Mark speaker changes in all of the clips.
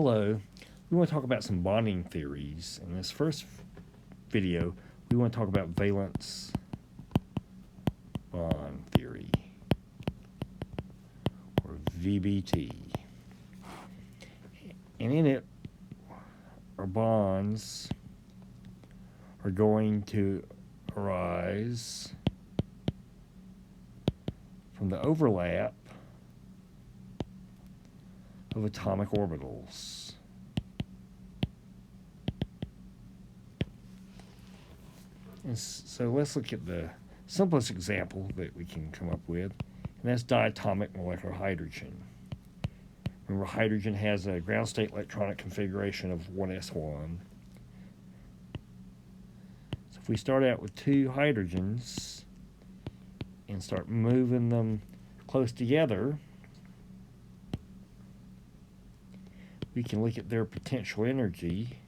Speaker 1: Hello, we want to talk about some bonding theories. In this first video, we want to talk about valence bond theory, or VBT. And in it, our bonds are going to arise from the overlap of atomic orbitals. And so let's look at the simplest example that we can come up with, and that's diatomic molecular hydrogen. Remember, hydrogen has a ground state electronic configuration of 1s1. So if we start out with two hydrogens and start moving them close together, we can look at their potential energy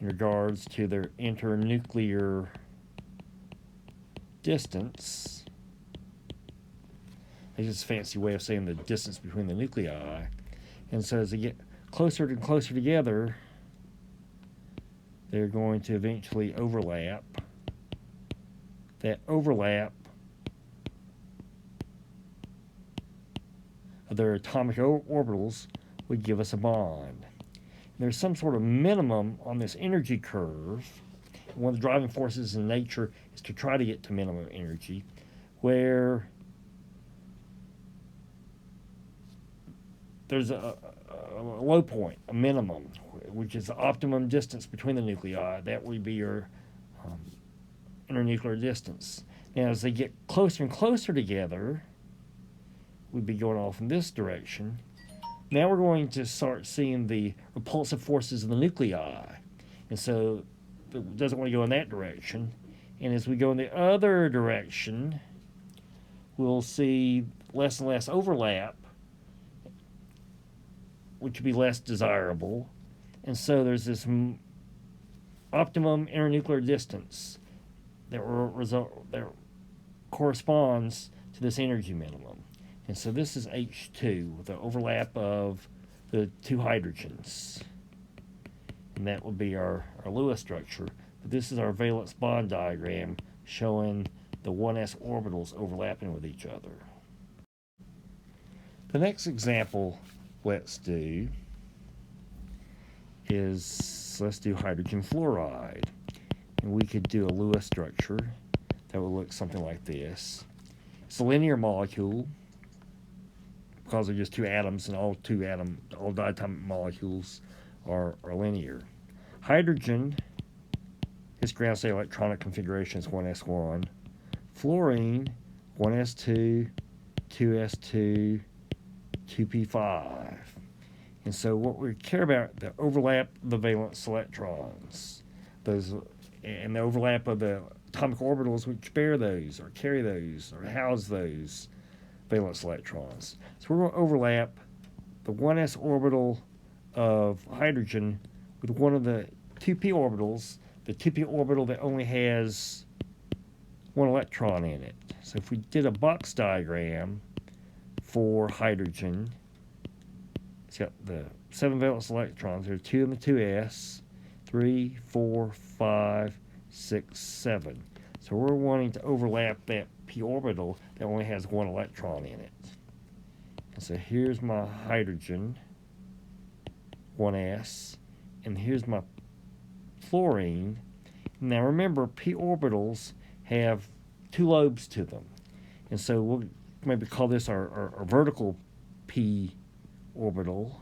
Speaker 1: in regards to their internuclear distance. It's just a fancy way of saying the distance between the nuclei. And so as they get closer and closer together, they're going to eventually overlap. That overlap of their atomic orbitals would give us a bond. And there's some sort of minimum on this energy curve. One of the driving forces in nature is to try to get to minimum energy, where there's a low point, a minimum, which is the optimum distance between the nuclei. That would be your internuclear distance. Now, as they get closer and closer together, we'd be going off in this direction. Now we're going to start seeing the repulsive forces of the nuclei. And so it doesn't want to go in that direction. And as we go in the other direction, we'll see less and less overlap, which would be less desirable. And so there's this optimum internuclear distance that corresponds to this energy minimum. And so this is H2 with the overlap of the two hydrogens. And that would be our Lewis structure. But this is our valence bond diagram showing the 1s orbitals overlapping with each other. The next example let's do is, let's do hydrogen fluoride. And we could do a Lewis structure that would look something like this. It's a linear molecule, because they're just two atoms, and all diatomic molecules are linear. Hydrogen, its ground state electronic configuration is 1s1. Fluorine, 1s2, 2s2, 2p5. And so what we care about, the overlap of the valence electrons, and the overlap of the atomic orbitals which bear those, or carry those, or house those valence electrons. So we're going to overlap the 1s orbital of hydrogen with one of the 2p orbitals, the 2p orbital that only has one electron in it. So if we did a box diagram for hydrogen, it's got the 7 valence electrons. There are 2 in the 2s, 3, 4, 5, 6, 7. So we're wanting to overlap that p orbital that only has one electron in it. And so here's my hydrogen, 1s, and here's my fluorine. Now remember, p orbitals have 2 lobes to them. And so we'll maybe call this our vertical p orbital.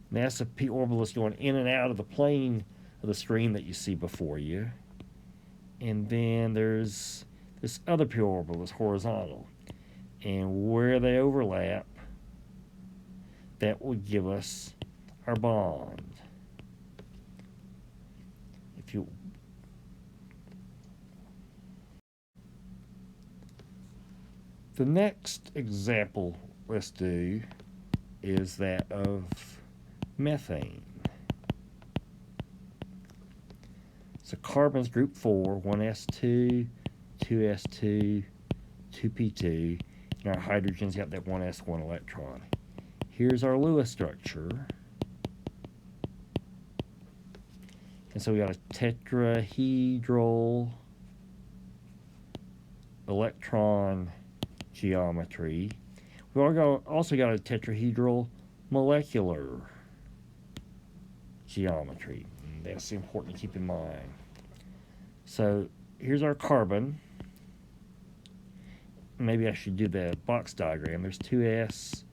Speaker 1: And that's a p orbital that's going in and out of the plane of the stream that you see before you. And then there's this other p orbital that's horizontal. And where they overlap, that will give us our bond. The next example let's do is that of methane. So carbon's group 4, 1s2, 2s2, 2p2, and our hydrogen's got that 1s1 electron. here's our Lewis structure. And so we got a tetrahedral electron geometry. We also got a tetrahedral molecular geometry. And that's important to keep in mind. So here's our carbon. Maybe I should do the box diagram. There's 2s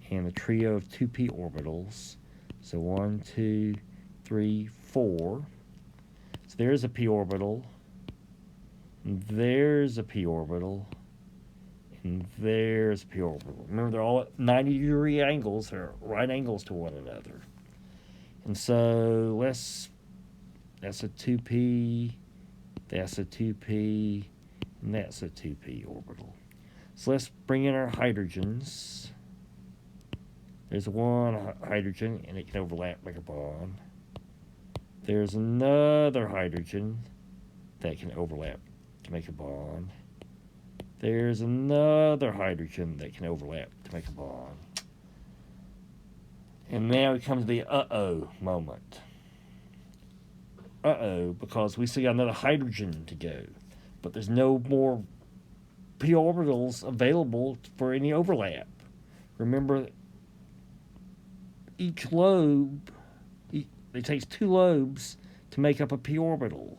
Speaker 1: and a trio of 2p orbitals. So 1, 2, 3, 4. So there's a p orbital. And there's a p orbital. And there's a p orbital. Remember, they're all at 90-degree angles. They're right angles to one another. And so that's a 2p, that's a 2p, and that's a 2p orbital. So let's bring in our hydrogens. There's one hydrogen, and it can overlap, make a bond. There's another hydrogen that can overlap to make a bond. There's another hydrogen that can overlap to make a bond. And now we come to the uh-oh moment. Uh-oh, because we still got another hydrogen to go. But there's no more p orbitals available for any overlap. Remember, each lobe, it takes 2 lobes to make up a p orbital.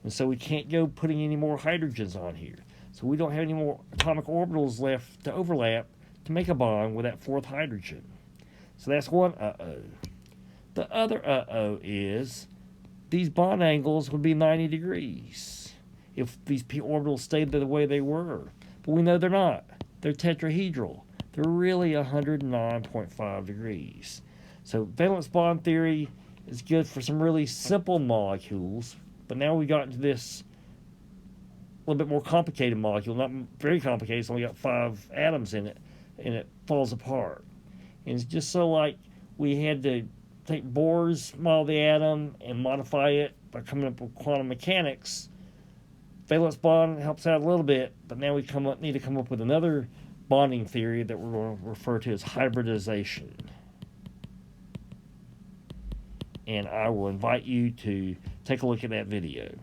Speaker 1: And so we can't go putting any more hydrogens on here. So we don't have any more atomic orbitals left to overlap to make a bond with that 4th hydrogen. So that's one uh-oh. The other uh-oh is these bond angles would be 90 degrees if these p orbitals stayed the way they were. But we know they're not. They're tetrahedral. They're really 109.5 degrees. So valence bond theory is good for some really simple molecules, but now we got into this a little bit more complicated molecule. Not very complicated, it's only got 5 atoms in it, and it falls apart. And it's just so like we had to take Bohr's model of the atom and modify it by coming up with quantum mechanics. Valence bond helps out a little bit, but now we need to come up with another bonding theory that we're going to refer to as hybridization. And I will invite you to take a look at that video.